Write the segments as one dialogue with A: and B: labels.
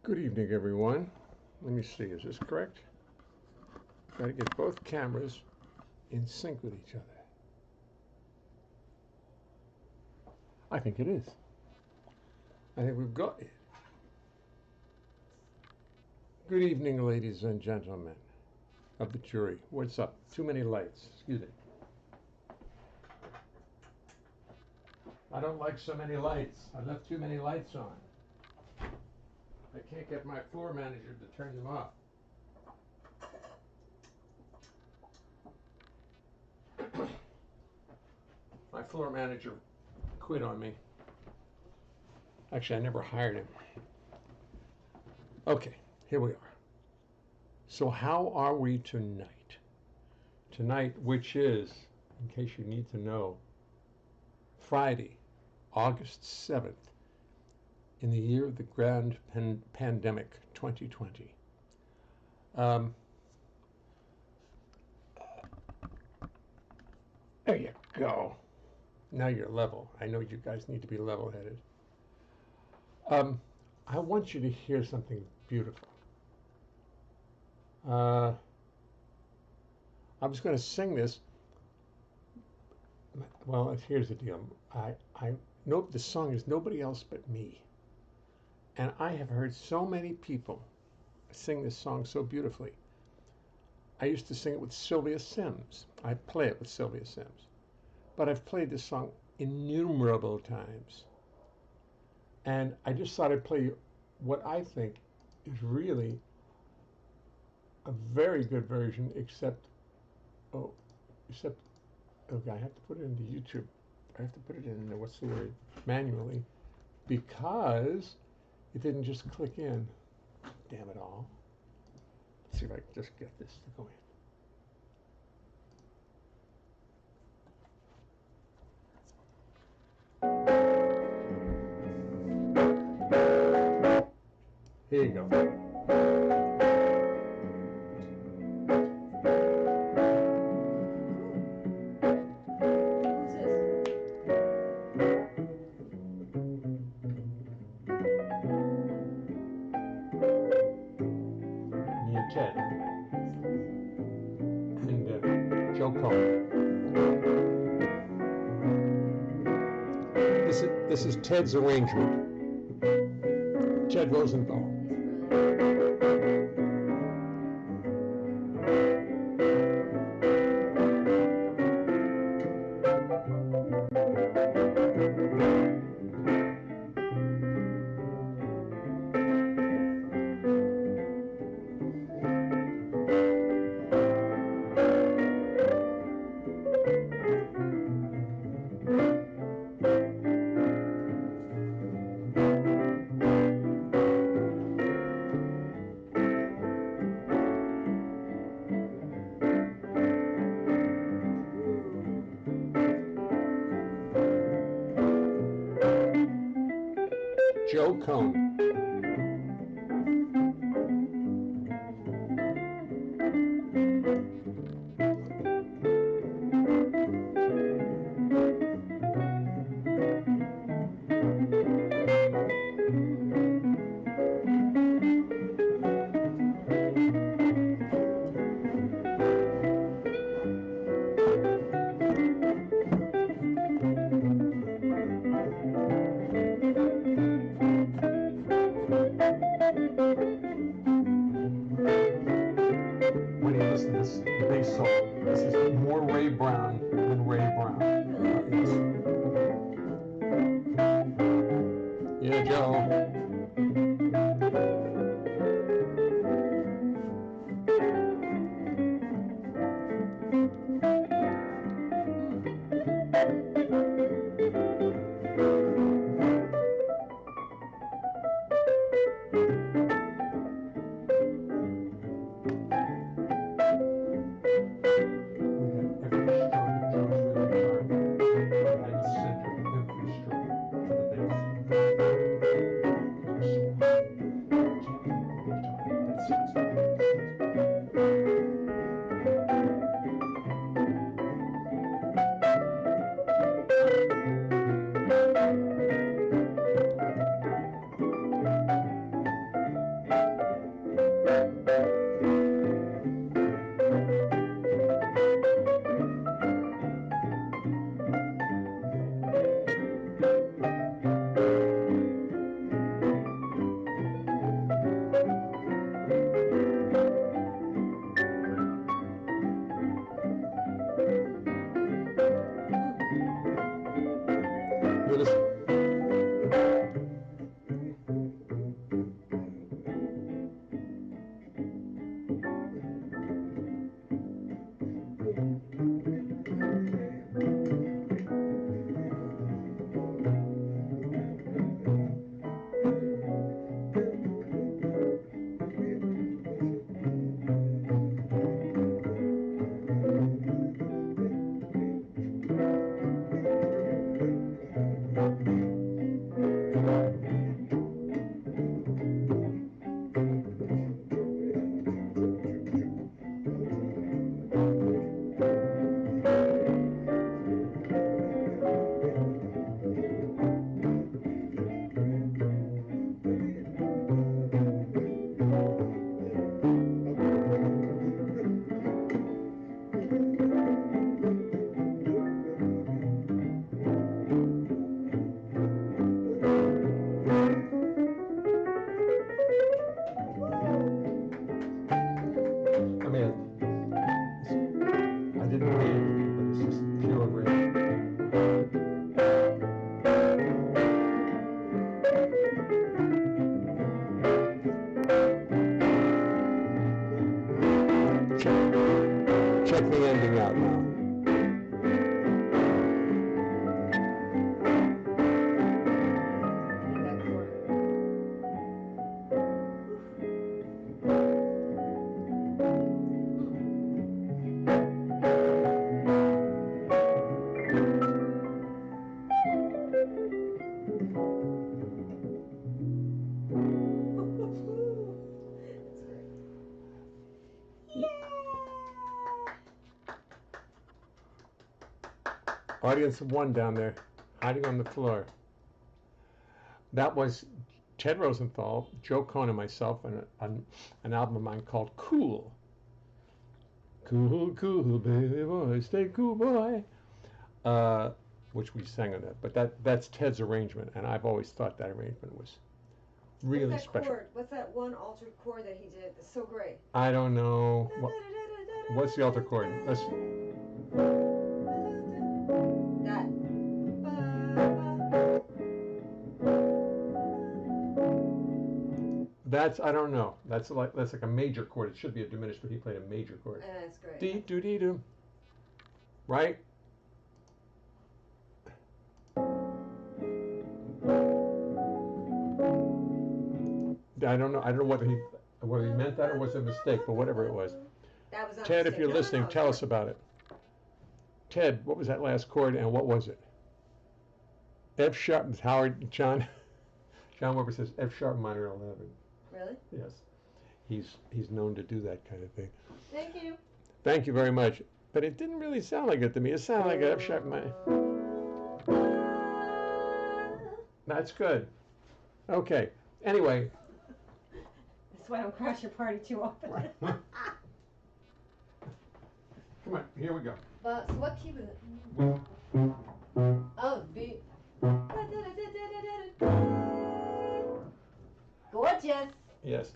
A: Good evening, everyone. Let me see, is this correct? Got to get both cameras in sync with each other. I think it is. I think we've got it. Good evening, ladies and gentlemen of the jury. What's up? Too many lights. Excuse me. I don't like so many lights. I left too many lights on. I can't get my floor manager to turn them off. My floor manager quit on me. Actually, I never hired him. Okay, here we are. So how are we tonight? Tonight, which is, in case you need to know, Friday, August 7th, in the year of the grand pandemic, 2020. There you go. Now you're level. I know you guys need to be level-headed. I want you to hear something beautiful. I was going to sing this. Well, here's the deal. I know the song is Nobody Else But Me. And I have heard so many people sing this song so beautifully. I used to sing it with Sylvia Sims. I play it with Sylvia Sims. But I've played this song innumerable times. And I just thought I'd play you what I think is really a very good version, except, okay, I have to put it into YouTube. I have to put it in, what's the word, manually, because it didn't just click in. Damn it all. Let's see if I can just get this to go in. Here you go. Ted and Joe Cohen. This is Ted's arrangement. Ted Rosenthal. Joe Cohen. When you listen to this bass solo, this is more Ray Brown than Ray Brown. Yeah, Joe. Audience of one down there, hiding on the floor. That was Ted Rosenthal, Joe Cohn, and myself, and an album of mine called Cool. Cool, cool, baby boy, stay cool, boy. Which we sang on that. But that's Ted's arrangement, and I've always thought that arrangement was really special.
B: Chord? What's that one altered chord that he did that's so great?
A: I don't know. What's the altered chord? Let's.
B: That.
A: That's, I don't know. That's like a major chord. It should be a diminished, but he played a major chord.
B: That's great.
A: Dee doo dee doo. Right? I don't know. I don't know whether he meant that or was it a mistake, but whatever it was.
B: That was
A: Ted, if you're listening, tell us about it. Ted, what was that last chord and what was it? F sharp. John Weber says F sharp minor 11.
B: Really?
A: Yes. He's known to do that kind of thing.
B: Thank you.
A: Thank you very much. But it didn't really sound like it to me. It sounded like an F sharp minor. That's good. Okay. Anyway.
B: That's why I don't crash your party too often.
A: Come on, here we go.
B: So what key was it? Oh, B. Gorgeous.
A: Yes.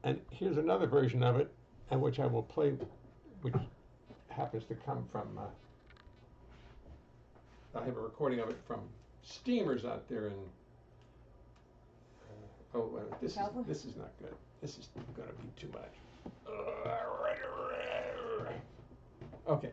A: And here's another version of it, and which I will play, which happens to come from, I have a recording of it from Steamers out there in, this is not good. This is going to be too much. Okay.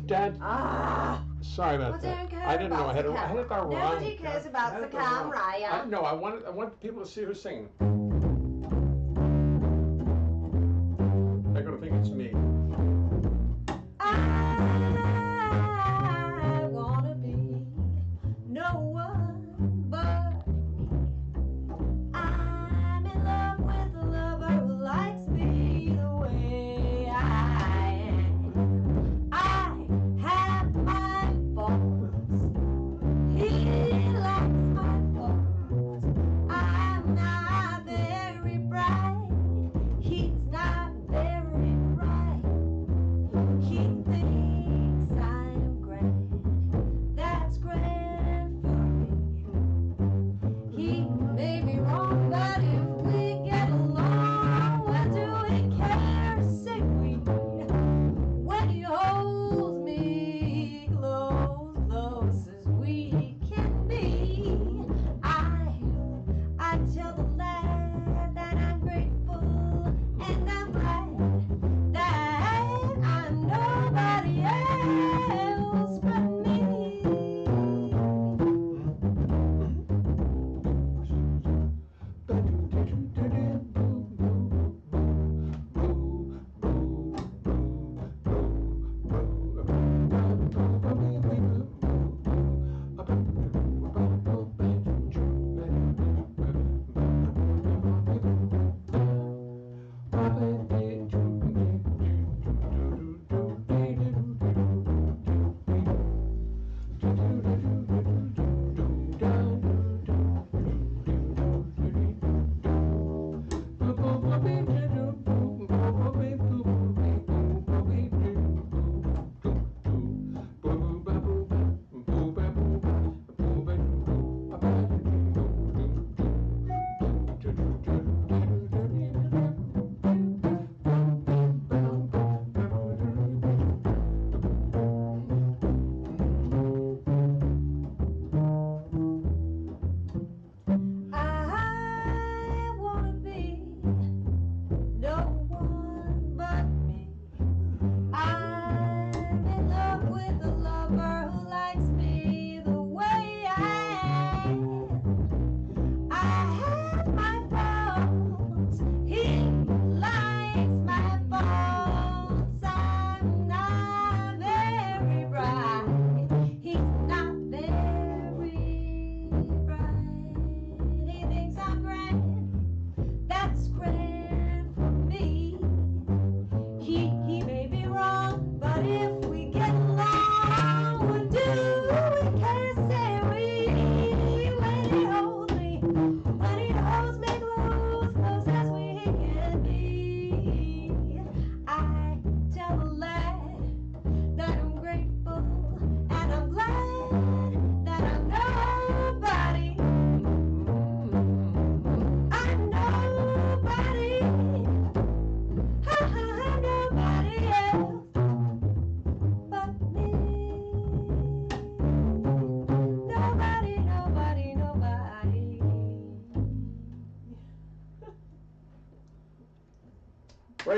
A: Dad. Sorry about that. I didn't know. I had it wrong.
B: Nobody cares about the camera.
A: No, I want people to see who's singing. They're gonna think it's me.
B: I wanna be no one but me. I'm in love with a lover who likes me the way I am. I have my faults. He likes my faults. I'm not very bright. He's not very bright.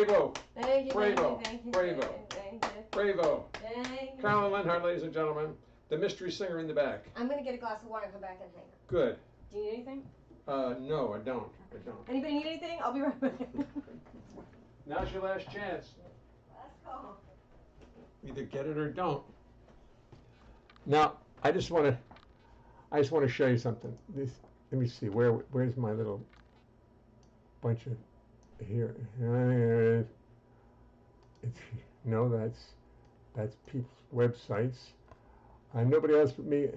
A: Bravo.
B: Thank you.
A: Bravo.
B: Thank you.
A: Bravo.
B: Thank you.
A: Bravo.
B: Thank you.
A: Carolyn Leonhart, ladies and gentlemen, the mystery singer in the back.
B: I'm gonna get a glass of water and come back and hang up.
A: Good.
B: Do you need anything?
A: No, I don't.
B: Anybody need anything? I'll be right back.
A: Now's your last chance.
B: Let's go.
A: Either get it or don't. Now, I just want to show you something. Let me see. Where's my little bunch of here? No, that's people's websites. Nobody else but me.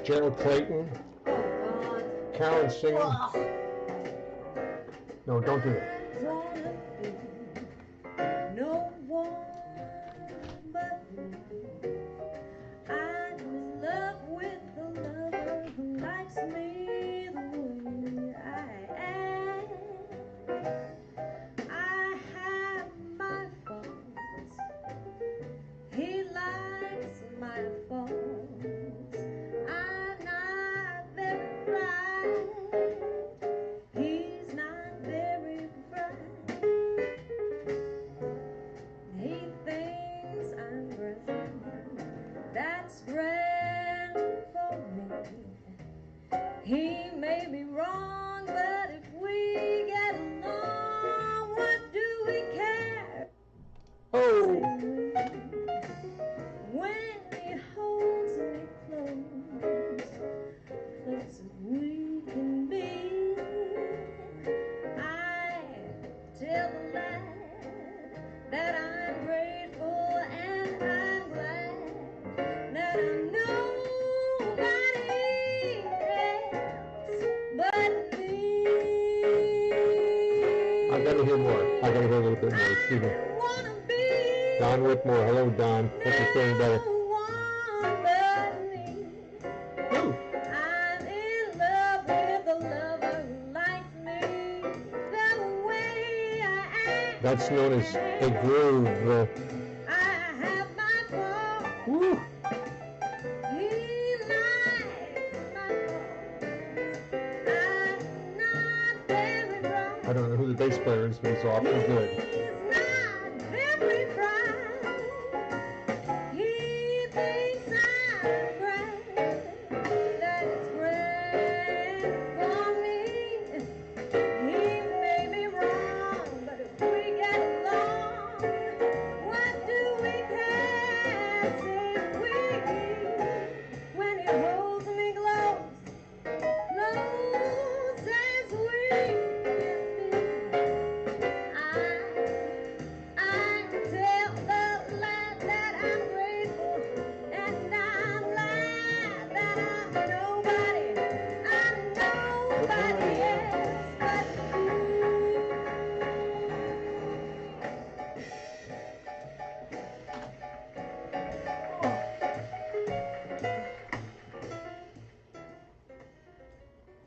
A: Gerald Clayton.
B: Oh, God.
A: Karen singing.
B: Ugh.
A: No, don't do that.
B: No one but me. I'm in love with the lover who likes me the way I am. I have my faults. He likes my faults. I'm not very bright. He's not very bright. He thinks I'm grand. That's grand for me. He may be wrong, but if we get along, what do we care?
A: Oh,
B: When he holds me close, close as we can be, I tell the lad that I'm grateful and I'm glad that I'm nobody else but me.
A: I gotta hear more. I gotta hear a little bit more. Excuse me.
B: I wanna be
A: Don Whitmore. Hello, Don. Hope you're feeling better.
B: no one but me.
A: Woo.
B: I'm in love with a lover who likes me the way I am.
A: That's known as a groove.
B: I have my faults.
A: Woo.
B: He likes my faults. I'm not very bright.
A: I don't know who the bass player is, but he's awfully good.
B: He's not very bright. He thinks I'm grand. That it's grand for me. He may be wrong, but if we get along, what do we care? Say we. When he holds me close, close as we can be. I tell the lad that I'm grateful and I'm glad that I'm nobody else but you.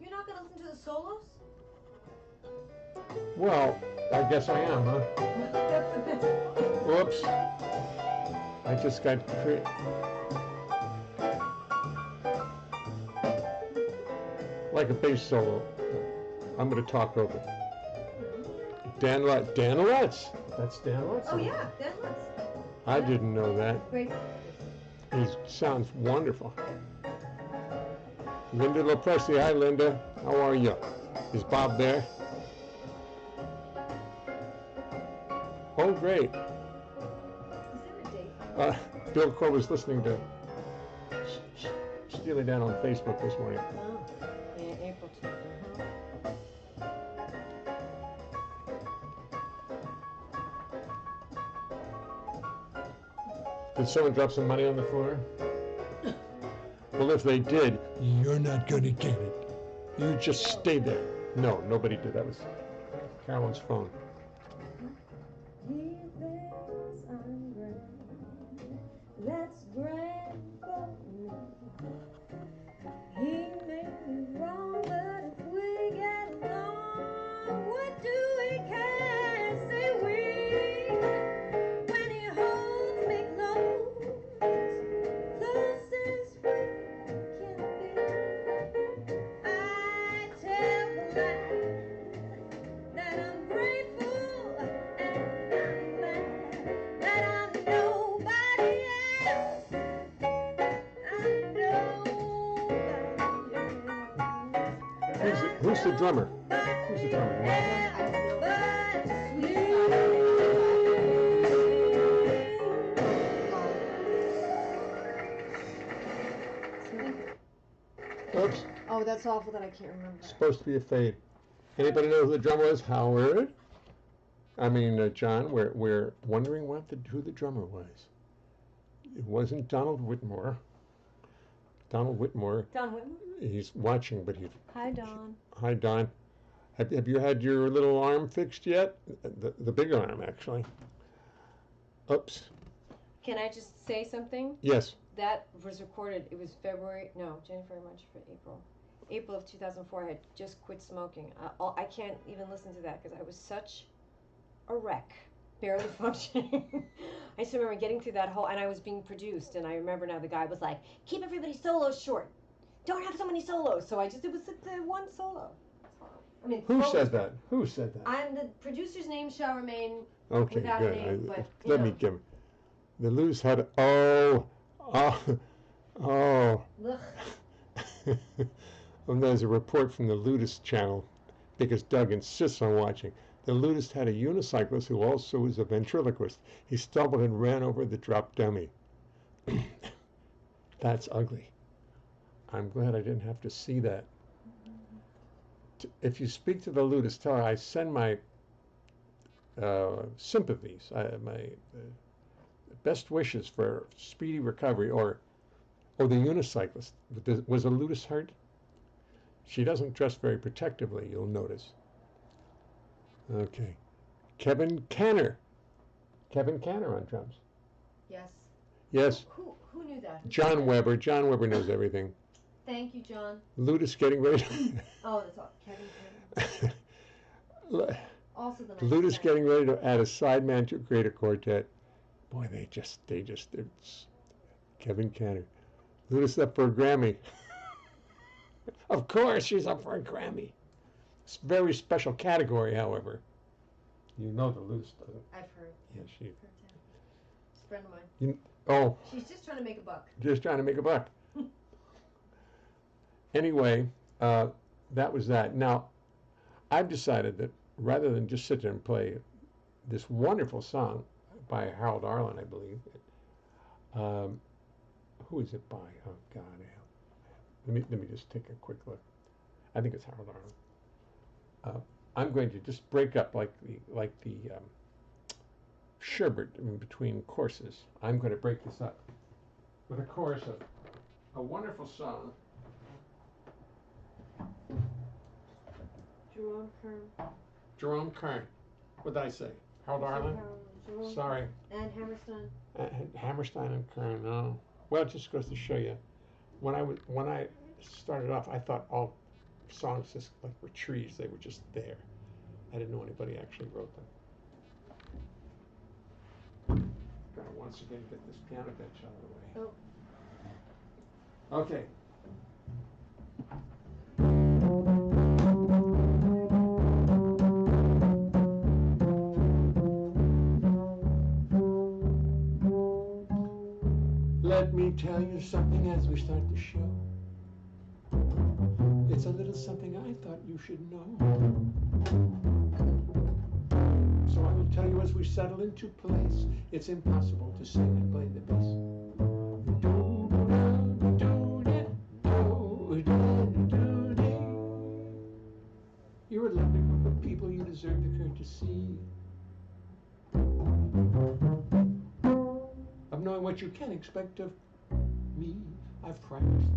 B: You're not gonna listen to the solos?
A: Well, I guess I am, huh?
B: That's the best.
A: Whoops. I just got like a bass solo. I'm going to talk over. Dan Lutz. That's Dan Lutz?
B: Oh yeah, that's what's
A: I didn't know that.
B: great.
A: He sounds wonderful. Linda LaPresti. Hi, Linda. How are you? Is Bob there? Oh, great.
B: Is there a date?
A: Bill Crow was listening to Steely Dan on Facebook this morning.
B: Oh, yeah, April 2nd.
A: Did someone drop some money on the floor? Well, if they did, you're not going to get it. You just stay there. No, nobody did. That was Carolyn's phone.
B: He thinks I'm grand. That's grand for me. He may be wrong, but if we get along, what do we care? Say we.
A: Who's the drummer? Who's the drummer? Oops.
B: Oh, that's awful that I can't remember.
A: Supposed to be a fade. Anybody know who the drummer was? Howard? I mean, John, we're wondering who the drummer was. It wasn't Donald Whitmore. Donald Whitmore.
B: Don Whitmore?
A: He's watching, but he's...
B: Hi, Don.
A: Hi, Don. Have you had your little arm fixed yet? The big arm, actually. Oops.
B: Can I just say something?
A: Yes.
B: That was recorded. It was January, March, April. April of 2004. I had just quit smoking. I can't even listen to that because I was such a wreck, barely functioning. I just remember getting through that whole, and I was being produced, and I remember now the guy was like, keep everybody's solos short. Don't have so many solos. So it was the one solo. I mean,
A: Who said that? Who said that?
B: I'm the producer's name shall remain
A: Okay,
B: without
A: good.
B: a name, but
A: Let me give the loose had. Oh.
B: Ugh.
A: Well, there's a report from the Ludist channel because Doug insists on watching. The Ludist had a unicyclist who also was a ventriloquist. He stumbled and ran over the drop dummy. That's ugly. I'm glad I didn't have to see that. If you speak to the Ludist, tell her I send my sympathies, my best wishes for speedy recovery. Or the unicyclist. Was a Ludist hurt? She doesn't dress very protectively, you'll notice. Okay. Kevin Canner. Kevin Canner on drums.
B: Yes.
A: Yes.
B: Who knew that?
A: John Weber. John Weber knows everything.
B: Thank you, John.
A: Ludist getting ready.
B: Oh, that's all. Kevin Canner. Also the
A: Ludist getting ready to add a sideman to create a quartet. Boy, they just, it's Kevin Canner. Ludist up for a Grammy. Of course, she's up for a Grammy. It's a very special category, however. You know the Ludist doesn't.
B: I've heard.
A: Yeah, she.
B: It's a friend of mine.
A: Oh.
B: She's just trying to make a buck.
A: Just trying to make a buck. Anyway, that was that. Now, I've decided that rather than just sit there and play this wonderful song by Harold Arlen, I believe. Who is it by? Oh God, let me just take a quick look. I think it's Harold Arlen. I'm going to just break up like the sherbet in between courses. I'm going to break this up with a chorus of a wonderful song.
B: Jerome Kern.
A: Jerome Kern. What did I say? Harold Arlen?
B: Jerome.
A: Sorry.
B: And Hammerstein.
A: Hammerstein and Kern. No. Well, it just goes to show you. When I started off, I thought all songs just like were trees. They were just there. I didn't know anybody actually wrote them. Gotta once again get this piano bench out of the way.
B: Oh.
A: Okay. Let me tell you something as we start the show. It's a little something I thought you should know. So I will tell you as we settle into place, it's impossible to sing and play the bass. You're a lovely group of people, you deserve the courtesy of knowing what you can expect of me. I've practiced,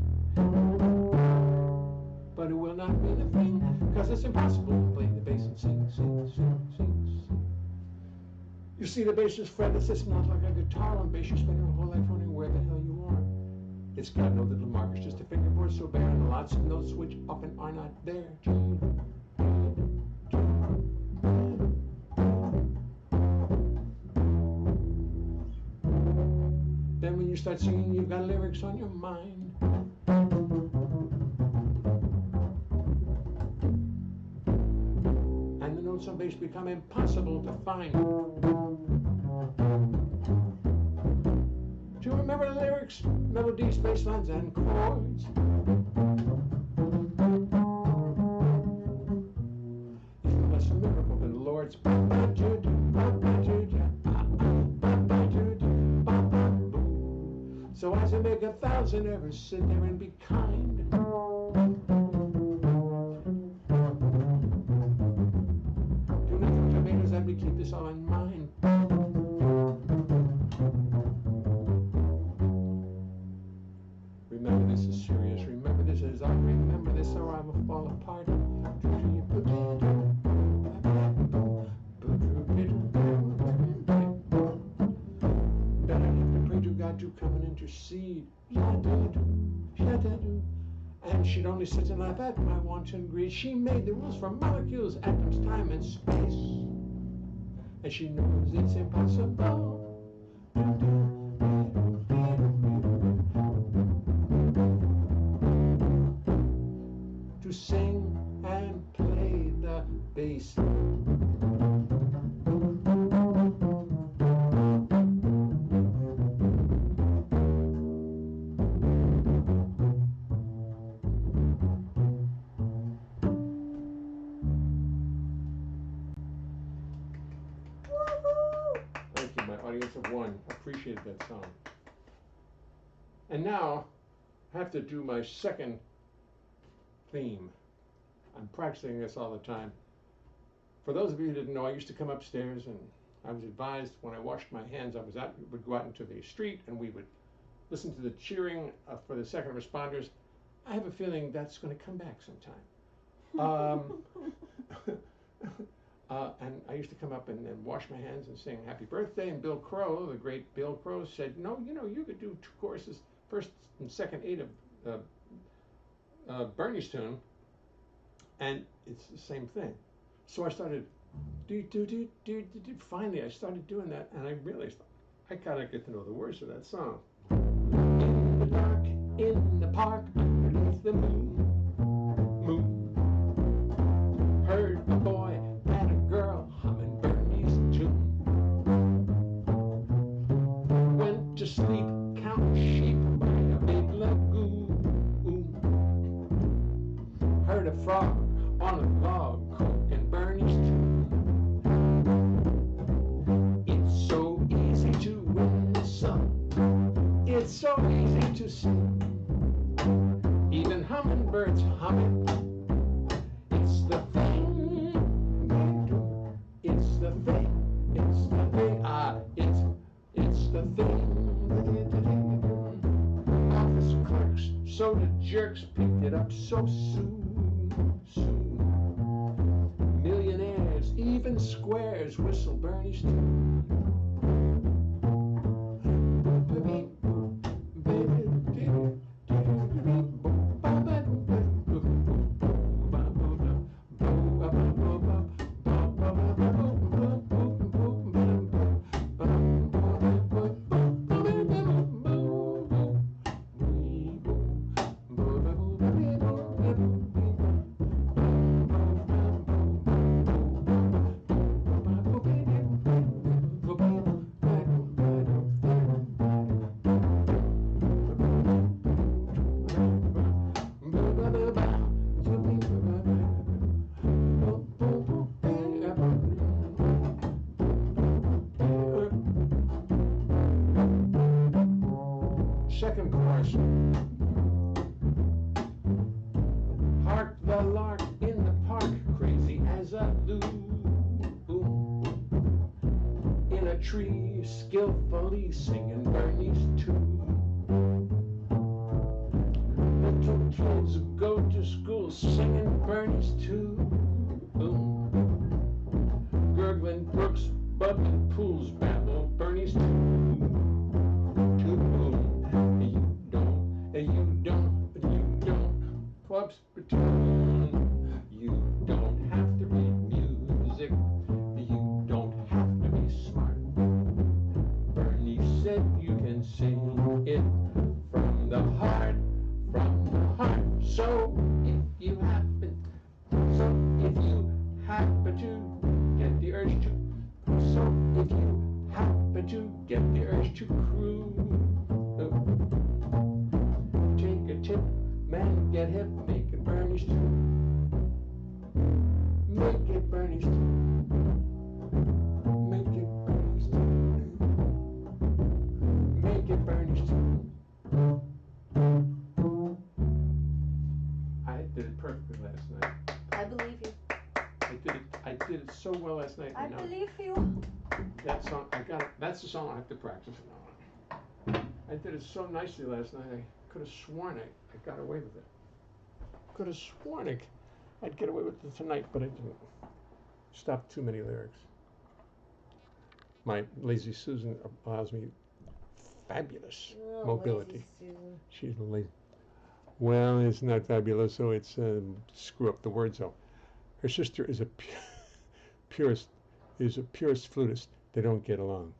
A: but it will not mean a thing, because it's impossible to play the bass and sing, sing, sing, sing, sing. You see, the bass is fretless, it's not like a guitar. On bass you spend your whole life wondering where the hell you are. It's got no little markers, just a fingerboard so bare, and lots of notes which often are not there. Then when you start singing, you've got lyrics on your mind. And the notes on bass become impossible to find. To remember the lyrics, melodies, bass lines, and chords. words. Ba-ba-doo-doo, ba-ba-doo-doo, ba-ba-doo-doo, ba-ba-boo. So as I make 1,000 errors, sit there and be kind. Do nothing tomatoes, let me keep this all in mind. Remember this is serious, remember this is art, remember this or I will fall apart. But I have to pray to God to come and intercede. And she'd only sit and laugh at my wanton greed. She made the rules for molecules, atoms, time, and space. And she knows it's impossible to sing and play the bass. Thank you, my audience of one. Appreciated that song. And now I have to do my second theme. I'm practicing this all the time. For those of you who didn't know, I used to come upstairs and I was advised when I washed my hands, would go out into the street and we would listen to the cheering for the second responders. I have a feeling that's going to come back sometime. And I used to come up and wash my hands and sing happy birthday. And Bill Crow, the great Bill Crow, said, no, you could do 2 choruses, first and second 8 of Bernie's tune, and it's the same thing. So I started, finally I started doing that, and I realized I gotta get to know the words of that song. In the dark, in the park, underneath the moon, heard a boy and a girl humming Bernie's tune. Went to sleep, counting sheep by a big lagoon. Heard a frog on a log croaking Bernie's tune. It's so easy to win the sun. It's so easy to sing. Even hummingbirds humming. It's the thing they do. It's the thing. It's the thing. It's the thing. Office clerks, soda jerks picked it up so soon. Millionaires, even squares, whistle Bernie's tune. Second chorus. Hark the lark in the park, crazy as a loon. In a tree, skillfully singing Bernie's tune. Little kids go to school singing Bernie's tune. Gurgling brooks, bubbling pools, babble Bernie's tune. Clubs pretend you don't have to read music, you don't have to be smart. Bernie said you can sing it from the heart, from the heart. So if you happen to get the urge to, croon, take a tip. Man, get hip, make it Bernie's tune. Make it Bernie's tune. so well last night.
B: I
A: You know,
B: believe you.
A: that song, I got it. That's the song I have to practice now. I did it so nicely last night. I could have sworn I got away with it. Could have sworn I'd get away with it tonight, but I didn't. Stopped too many lyrics. My lazy Susan allows me fabulous mobility.
B: Susan.
A: She's lazy. Well, it's not fabulous, so it's screw up the words though. Her sister is a purist, flutist. They don't get along.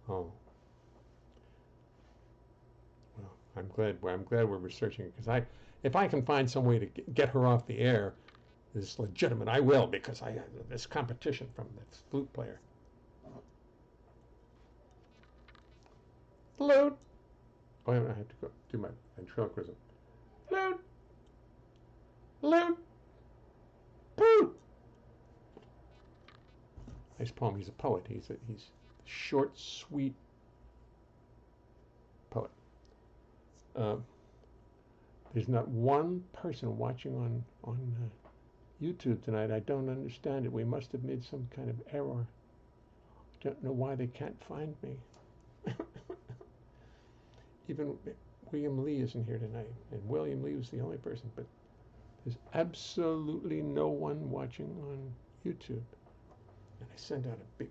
A: Oh. Well, I'm glad we're researching it, because if I can find some way to get her off the air, is legitimate. I will, because I have this competition from the flute player. Flute. Oh, I have to go do my ventriloquism. Flute. Flute. Flute. Nice poem. He's a poet. He's short, sweet poet. There's not one person watching on YouTube tonight. I don't understand it. We must have made some kind of error. Don't know why they can't find me. Even William Lee isn't here tonight, and William Lee was the only person, but there's absolutely no one watching on YouTube. And I sent out a big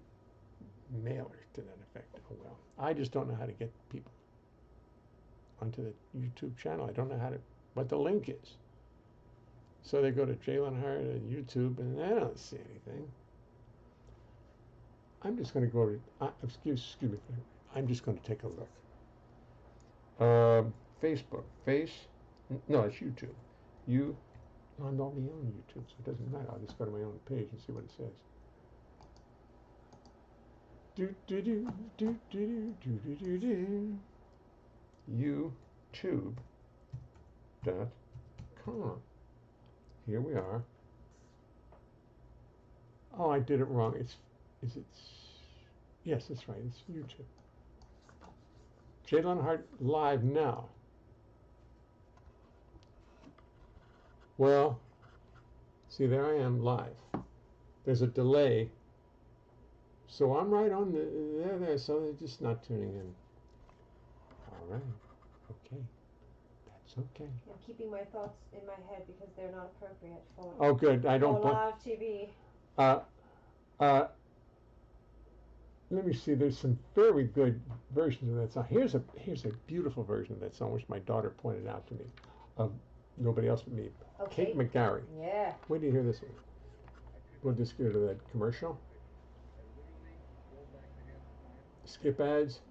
A: mailer to that effect. Oh well, I just don't know how to get people onto the YouTube channel. I don't know what the link is. So they go to Leonhart and YouTube, and I don't see anything. I'm just going to go to, excuse me, I'm just going to take a look. Facebook, no, it's YouTube. I'm already on YouTube, so it doesn't matter. I'll just go to my own page and see what it says. YouTube.com. Here we are. Oh, I did it wrong. Yes, that's right. It's YouTube. Leonhart live now. Well, see, there I am live. There's a delay. So I'm right on there, so they're just not tuning in. All right. Okay. That's okay.
B: I'm keeping my thoughts in my head because they're not appropriate for
A: Oh, good. I don't
B: live TV.
A: Let me see. There's some very good versions of that song. Here's a beautiful version of that song, which my daughter pointed out to me. Nobody else but me.
B: Okay.
A: Kate McGarry.
B: Yeah.
A: Where do you hear this one? We'll just go to that commercial. Skip ads.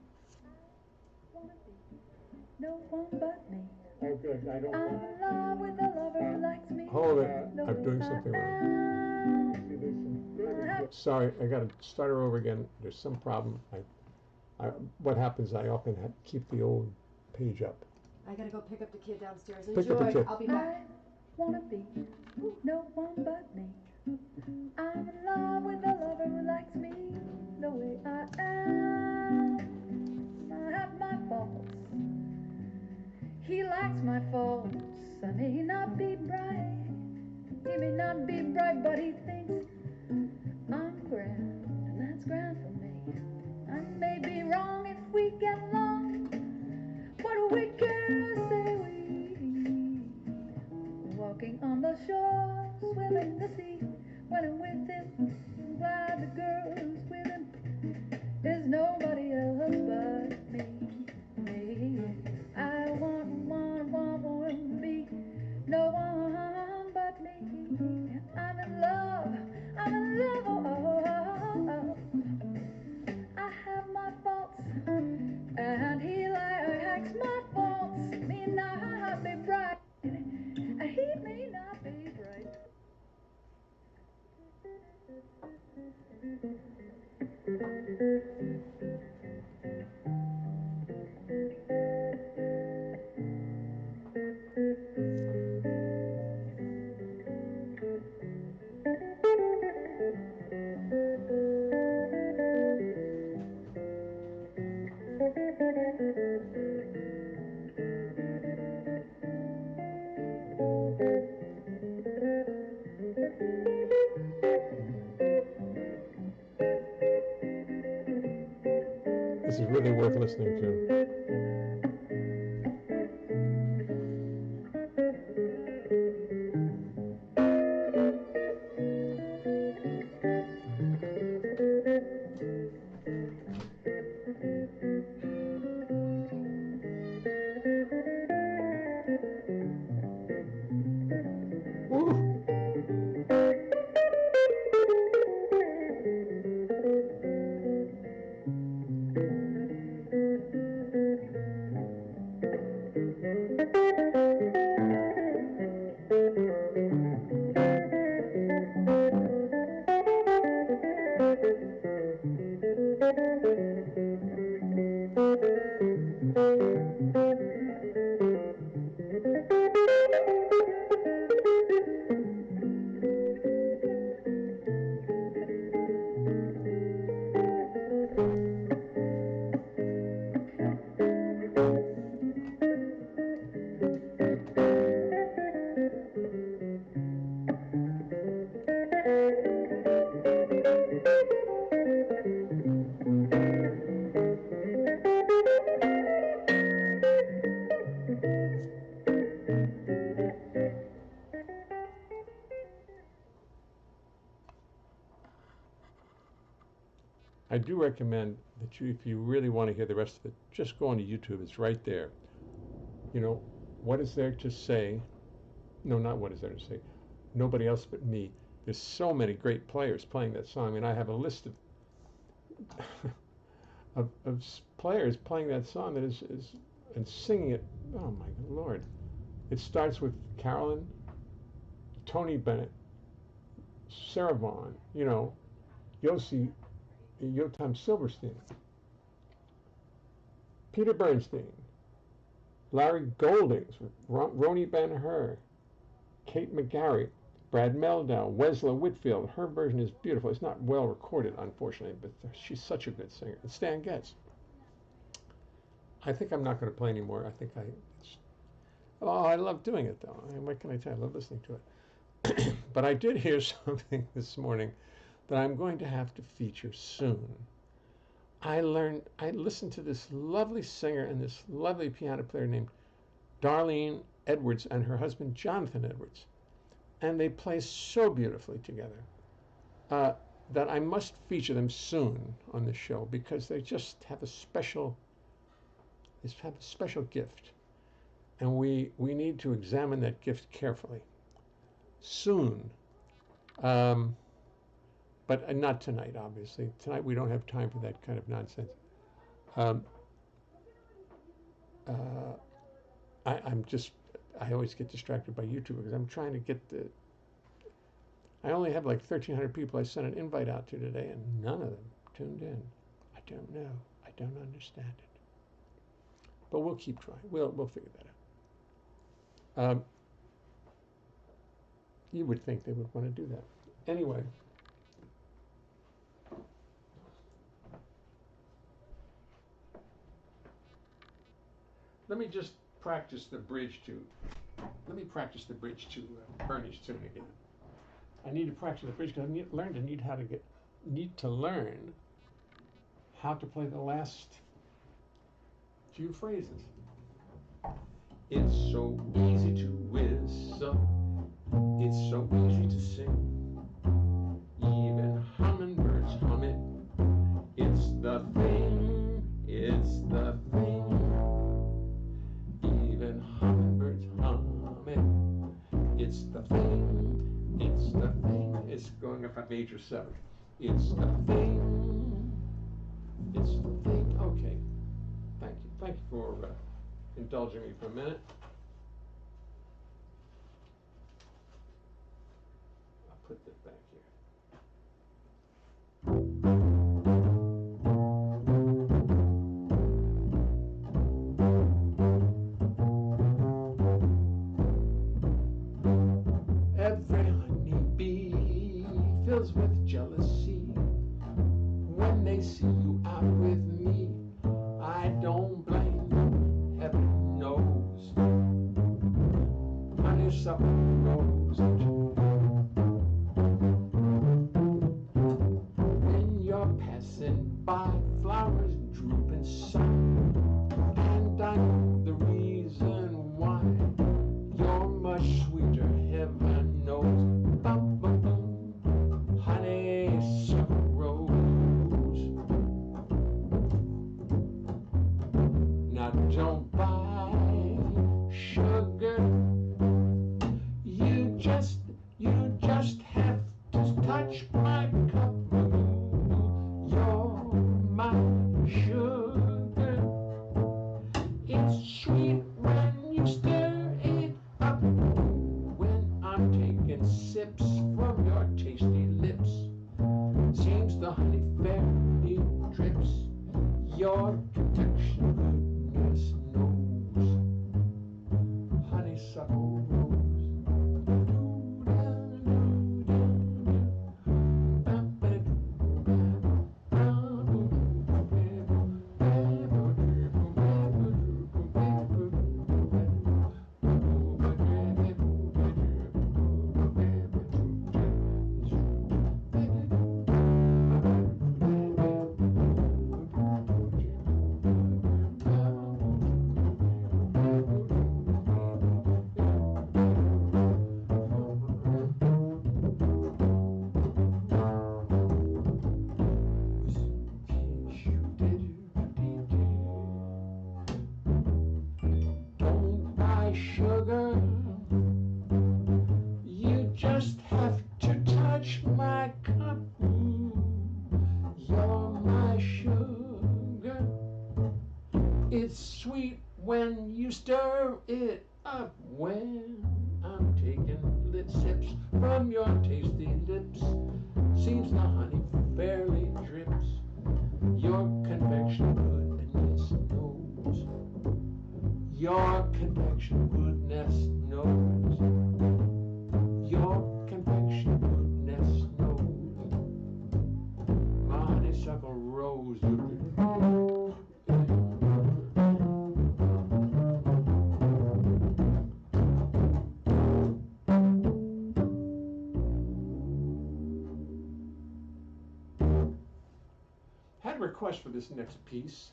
C: No one but me.
A: Oh, good. I don't.
C: I'm in love with a lover who likes me.
A: Hold it. I'm doing something wrong. Sorry, I got to start her over again. There's some problem. What happens? I often keep the old page up.
B: I gotta go pick up the kid downstairs.
A: Pick up the kid.
B: I'll be back.
C: I wanna be no one but me. I'm in love with a lover who likes me the way I am. I have my faults. He likes my faults. I may not be bright. He may not be bright, but he thinks I'm grand, and that's grand for me. I may be wrong if we get along. What do we care, say we? Walking on the shore, swimming the sea. When I'm with him, I'm glad the girl's with him. There's nobody else but me. I want to be no one but me. I'm in love, oh. I have my faults, and he likes my faults. Me not be bright, and he may not be bright.
A: really worth listening to. Woo. I do recommend that you, if you really want to hear the rest of it, just go onto YouTube. It's right there. You know, what is there to say? No, not what is there to say. Nobody else but me. There's so many great players playing that song. I mean, I have a list of players playing that song that is and singing it. Oh my Lord! It starts with Carolyn, Tony Bennett, Sarah Vaughan. You know, Yossi, Yotam Silverstein, Peter Bernstein, Larry Goldings, Roni Ben-Hur, Kate McGarry, Brad Meldau, Wesla Whitfield. Her version is beautiful. It's not well recorded, unfortunately, but she's such a good singer. And Stan Getz. I think I'm not going to play anymore. I think I love doing it, though. I mean, what can I tell you? I love listening to it. But I did hear something this morning that I'm going to have to feature soon. I listened to this lovely singer and this lovely piano player named Darlene Edwards and her husband Jonathan Edwards. And they play so beautifully together that I must feature them soon on the show because they just have a special gift. And we need to examine that gift carefully. Soon. But not tonight, obviously. Tonight we don't have time for that kind of nonsense. I always get distracted by YouTube because I'm trying to get I only have like 1,300 people I sent an invite out to today, and none of them tuned in. I don't know. I don't understand it. But we'll keep trying. We'll figure that out. You would think they would want to do that. Anyway. Let me just practice the bridge to Bernie's tune again. I need to practice the bridge because I need to learn how to play the last few phrases. It's so easy to whistle. It's so easy to sing. Even hummingbirds hum it. It's the thing. It's the thing. Even hummingbirds hum it. It's the thing. It's the thing. It's going up a major seventh. It's the thing. It's the thing. Okay. Thank you. Thank you for indulging me for a minute. I'll put this back here. Every honeybee fills with jealousy when they see you out with me. I don't blame them, heaven knows. Honeysuckle rose. When you're passing by, flowers droop and sigh. sugar. You just have to touch my cup. You're my sugar. It's sweet when you stir it up. When I'm taking sips from your tasty lips, seems the honey fairly drips. Your protection goodness knows. Honeysuckle rose. Sugar, you just have to touch my cup. You're my sugar. It's sweet when you stir it up. When I'm taking lit sips from your tasty lips, seems the honey fairly drips. Your convection goodness knows. Your convection goodness knows. Your convection goodness knows. My honeysuckle rose. Had a request for this next piece.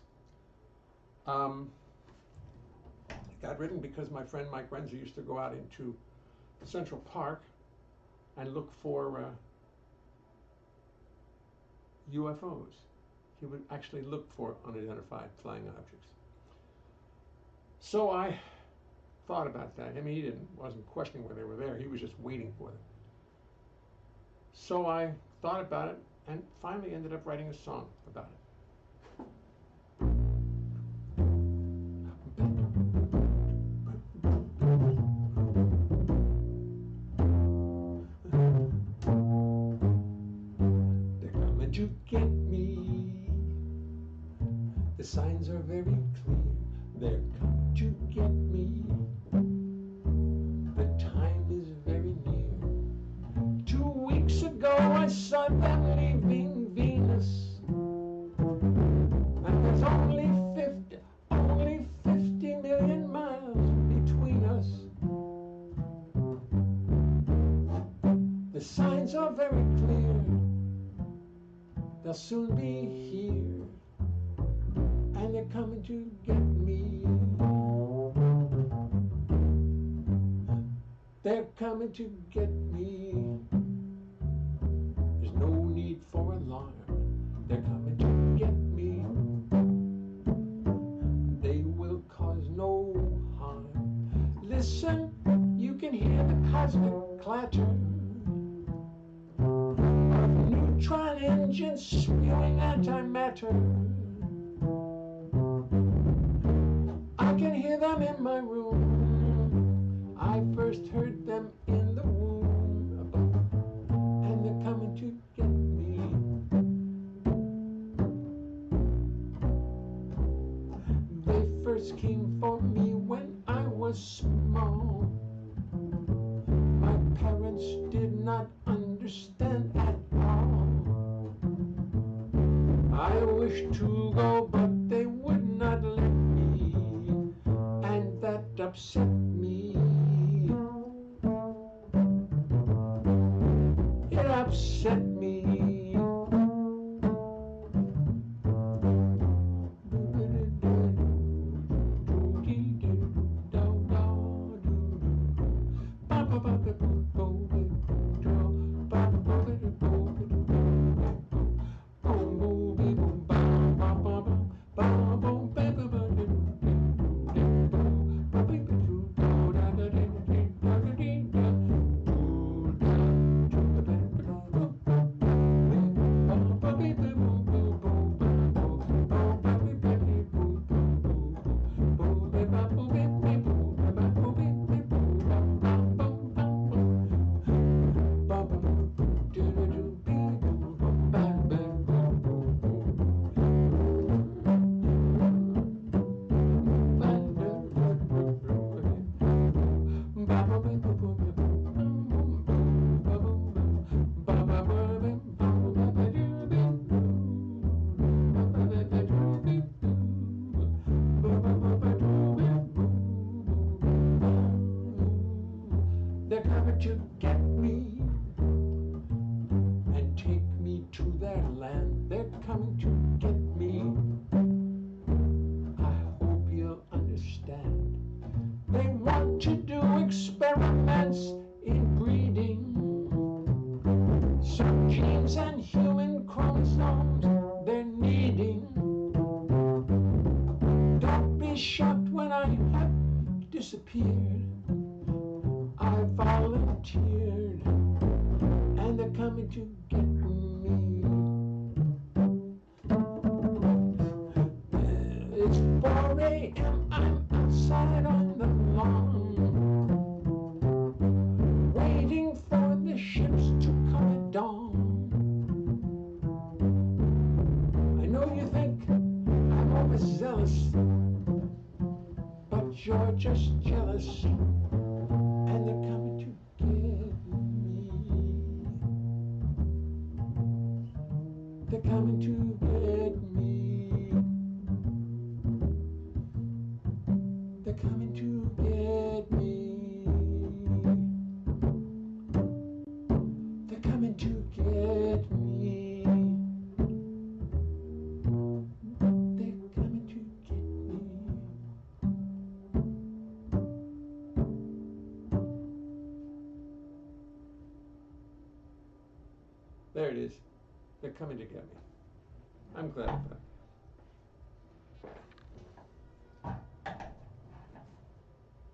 A: Got written because my friend Mike Renzer used to go out into Central Park and look for UFOs. He would actually look for unidentified flying objects. So I thought about that. I mean, he wasn't questioning whether they were there. He was just waiting for them. So I thought about it and finally ended up writing a song about it. To get me, the signs are very clear. They're come to get me. The time is very near. 2 weeks ago I saw them leaving Venus, and there's only 50 million miles between us. The signs are very clear. They'll soon be here, and they're coming to get me. They're coming to get me. There's no need for alarm. They're coming to get me. They will cause no harm. Listen, you can hear the cosmic clatter. Neutron engines spewing antimatter. I can hear them in my room. I first heard them in the womb above, and they're coming to get me. They first came for me when I was small. My parents did not understand at all. I wished to go, but they would not let me, and that upset me. It upset me. They're coming to get me and take me to their land. They're coming to get me. I hope you'll understand. They want to do experiments in breeding. Some genes and human chromosomes they're needing. Don't be shocked when I have disappeared. I volunteered, and they're coming to get me. It's 4 a.m. I'm outside on the lawn, waiting for the ships to come at dawn. I know you think I'm overzealous, but you're just jealous, and they're coming to get me. They're coming to get me. They're coming to get me. They're coming to get me. They're coming to get me. There it is. They're coming to get me. I'm glad of that.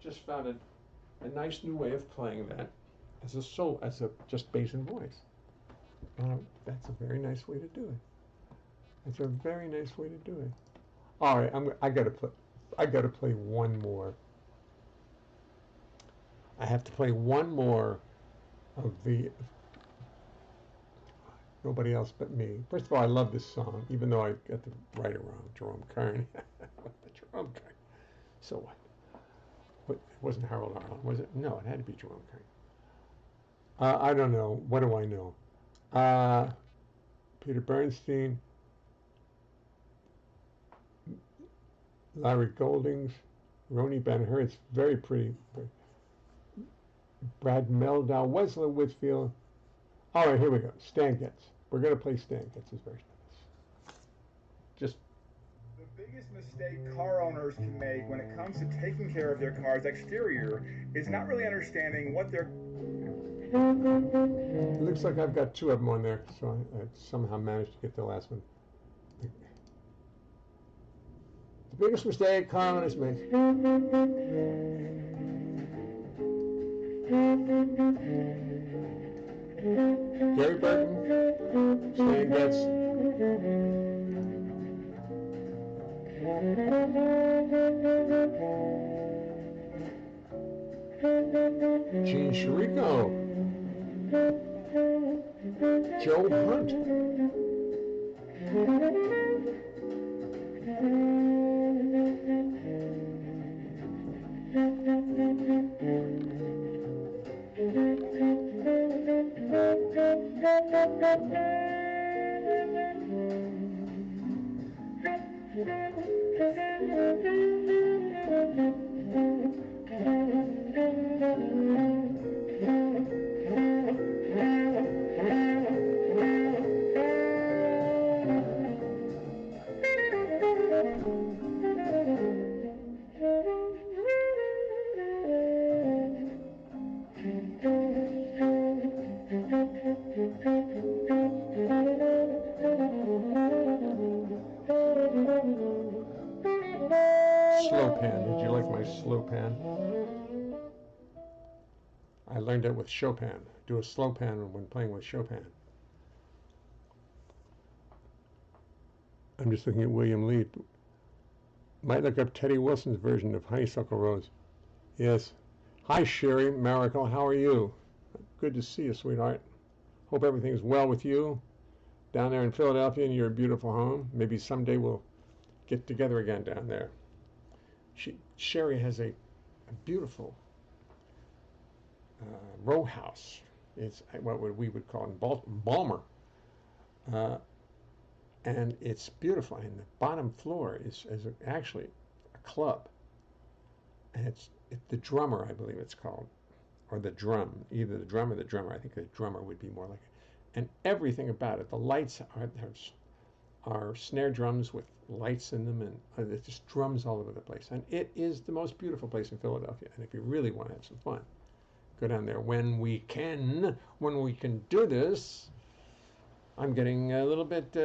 A: Just found a nice new way of playing that as a solo, as a just bass and voice. That's a very nice way to do it. That's a very nice way to do it. All right, I gotta play one more. I have to play one more of the Nobody Else But Me. First of all, I love this song, even though I got the right or wrong. Jerome Kern. Jerome Kern. So what? It wasn't Harold Arlen, was it? No, it had to be Jerome Kern. I don't know. What do I know? Peter Bernstein, Larry Goldings, Roni Ben-Hur. It's very pretty. Brad Meldau, Wesley Whitfield. All right, here we go. Stan Getz. We're going to play Stan Getz's version of this. Just
D: the biggest mistake car owners can make when it comes to taking care of their car's exterior is not really understanding what they're...
A: It looks like I've got two of them on there, so I somehow managed to get the last one. The biggest mistake car owners make. Gary Burton, Stan Getz. Gene Chirico, Joe Hunt, Slow pan. Did you like my slow pan? I learned it with Chopin. Do a slow pan when playing with Chopin. I'm just looking at William Lee. Might look up Teddy Wilson's version of Honeysuckle Rose. Yes. Hi, Sherry Miracle. How are you? Good to see you, sweetheart. Hope everything's well with you down there in Philadelphia in your beautiful home. Maybe someday we'll get together again down there. Sherry has a beautiful row house. It's what we would call in Balmer. And it's beautiful. And the bottom floor is actually a club. And it's the Drummer, I believe it's called, or the drum, either the drum or the drummer. I think the drummer would be more like it. And everything about it, the lights are snare drums with lights in them, and there's just drums all over the place. And it is the most beautiful place in Philadelphia. And if you really want to have some fun, go down there when we can do this. I'm getting a little bit, I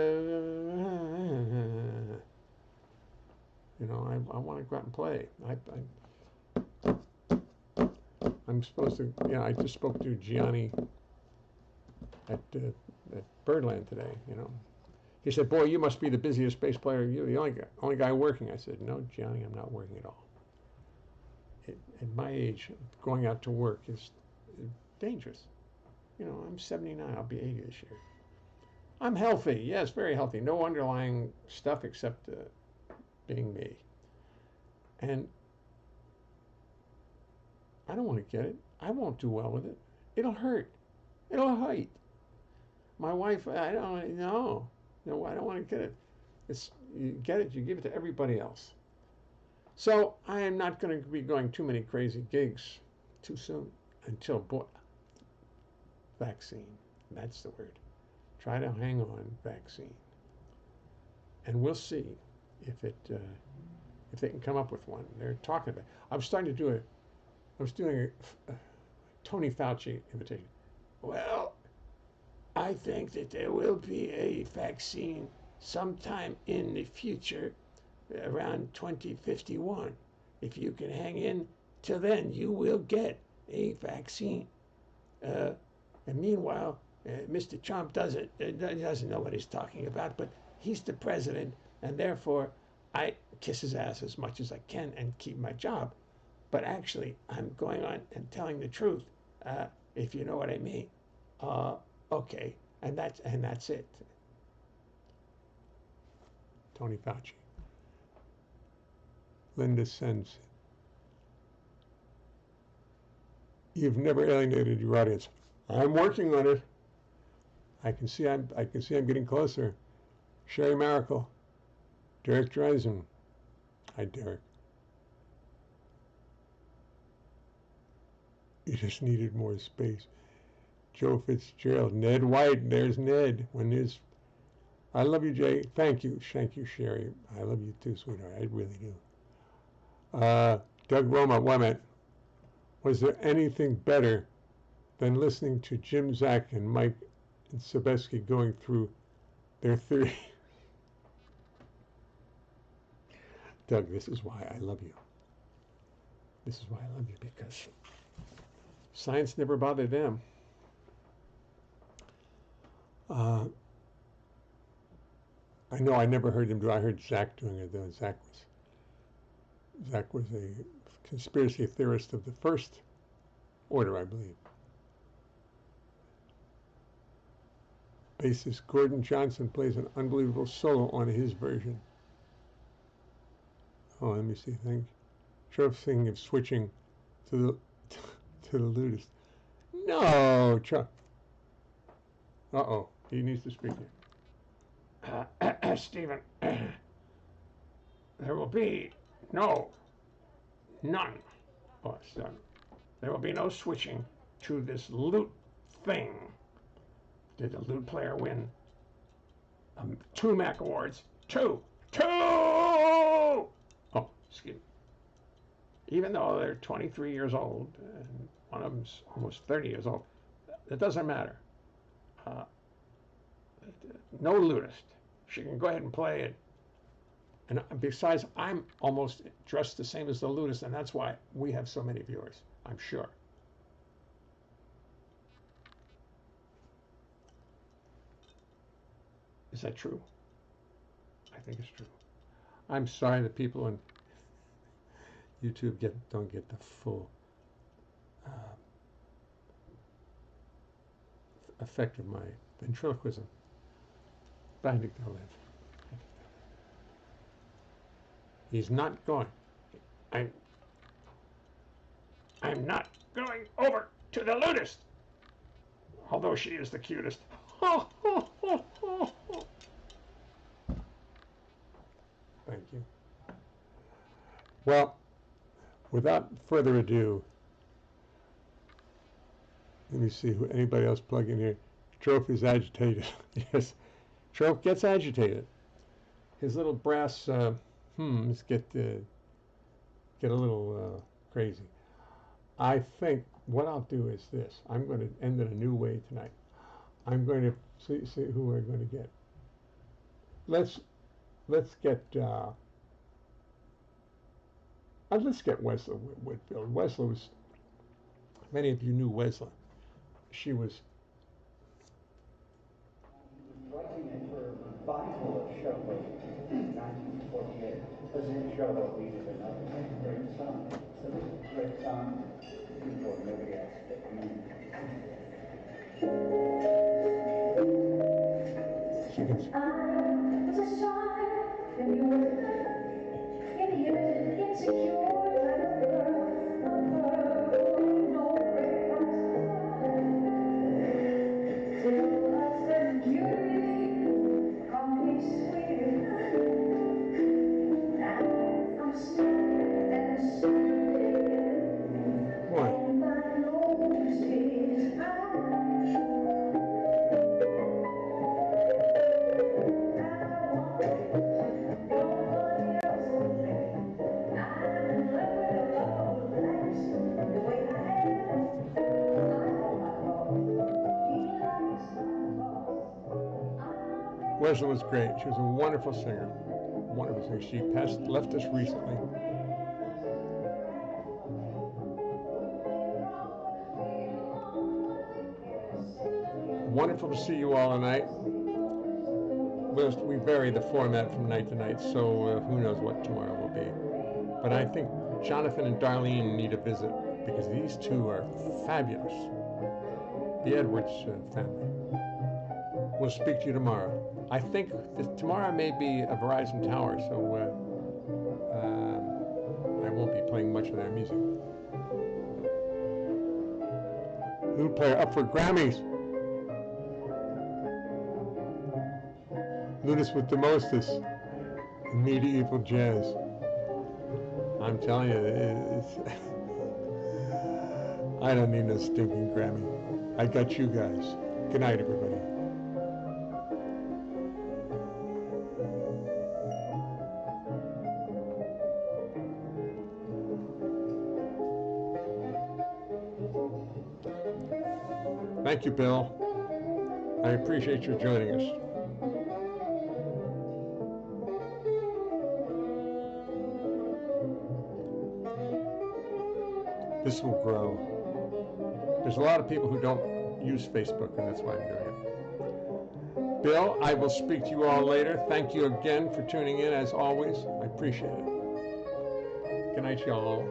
A: want to go out and play. I'm supposed to, I just spoke to Gianni at Birdland today, He said, boy, you must be the busiest bass player. You're the only guy working. I said, no, Gianni, I'm not working at all. At my age, going out to work is dangerous. I'm 79. I'll be 80 this year. I'm healthy. Yes, very healthy. No underlying stuff except being me. And I don't want to get it. I won't do well with it. It'll hurt. It'll hurt. My wife, I don't know. No, I don't want to get it. You get it, you give it to everybody else. So I am not going to be going too many crazy gigs too soon until, vaccine. That's the word. Try to hang on, vaccine. And we'll see if they can come up with one. They're talking about it. I was doing a Tony Fauci invitation. Well, I think that there will be a vaccine sometime in the future, around 2051. If you can hang in till then, you will get a vaccine. And meanwhile, Mr. Trump doesn't know what he's talking about, but he's the president, and therefore I kiss his ass as much as I can and keep my job. But actually, I'm going on and telling the truth, if you know what I mean. Okay, and that's it. Tony Fauci. Linda sends. You've never alienated your audience. I'm working on it. I can see I'm getting closer. Sherry Miracle. Derek Dreisen. Hi, Derek. You just needed more space. Joe Fitzgerald. Ned White. There's Ned. I love you, Jay. Thank you, Sherry. I love you too, sweetheart. I really do. Doug Roma. Wait a minute. Was there anything better than listening to Jim, Zach, and Mike and Sebesky going through their theory? Doug, this is why I love you. This is why I love you, because science never bothered them. I know I never heard him do. I heard Zach doing it though. Zach was a conspiracy theorist of the first order, I believe. Bassist Gordon Johnson plays an unbelievable solo on his version. Oh, let me see. Trevor's thinking of switching to the ludist. No, Chuck. He needs to speak here. Stephen, there will be none. There will be no switching to this lute thing. Did the lute player win 2 Mac Awards? 2! Oh, excuse me. Even though they're 23 years old, and one of them's almost 30 years old, it doesn't matter. No lutist. She can go ahead and play it. And besides, I'm almost dressed the same as the lutist, and that's why we have so many viewers, I'm sure. Is that true? I think it's true. I'm sorry that people on YouTube don't get the full effect of my ventriloquism. But I think they'll live. He's not going. I'm not going over to the lutist, although she is the cutest. Thank you. Well, without further ado, Let me see who anybody else plug in here. Trope is agitated. Yes, Trope gets agitated. His little brass hums get a little crazy. I think what I'll do is this. I'm going to end in a new way tonight. I'm going to see who we're going to get. Let's get Wesla Whitfield. Wesla was, many of you knew Wesla. She was
E: writing it for a revival of Sherlock in 1948. As in Sherlock, we did another great song. So this is a great song before nobody else did.
C: I was a child and you were inhibited, insecure kind of girl. No till I said beauty, call me sweet. Now I'm sweet and sweet.
A: boy.
C: And my nose is
A: Wesla was great. She was a wonderful singer. Wonderful singer. She left us recently. Wonderful to see you all tonight. We vary the format from night to night, so who knows what tomorrow will be. But I think Jonathan and Darlene need a visit because these two are fabulous. The Edwards family. We'll speak to you tomorrow. I think tomorrow may be a Verizon Tower, so I won't be playing much of their music. Flute player up for Grammys. Ludus with the mostest in medieval jazz. I'm telling you, I don't need no stinking Grammy. I got you guys. Good night, everybody. Thank you, Bill. I appreciate you joining us. This will grow. There's a lot of people who don't use Facebook, and that's why I'm doing it. Bill, I will speak to you all later. Thank you again for tuning in, as always. I appreciate it. Good night, y'all.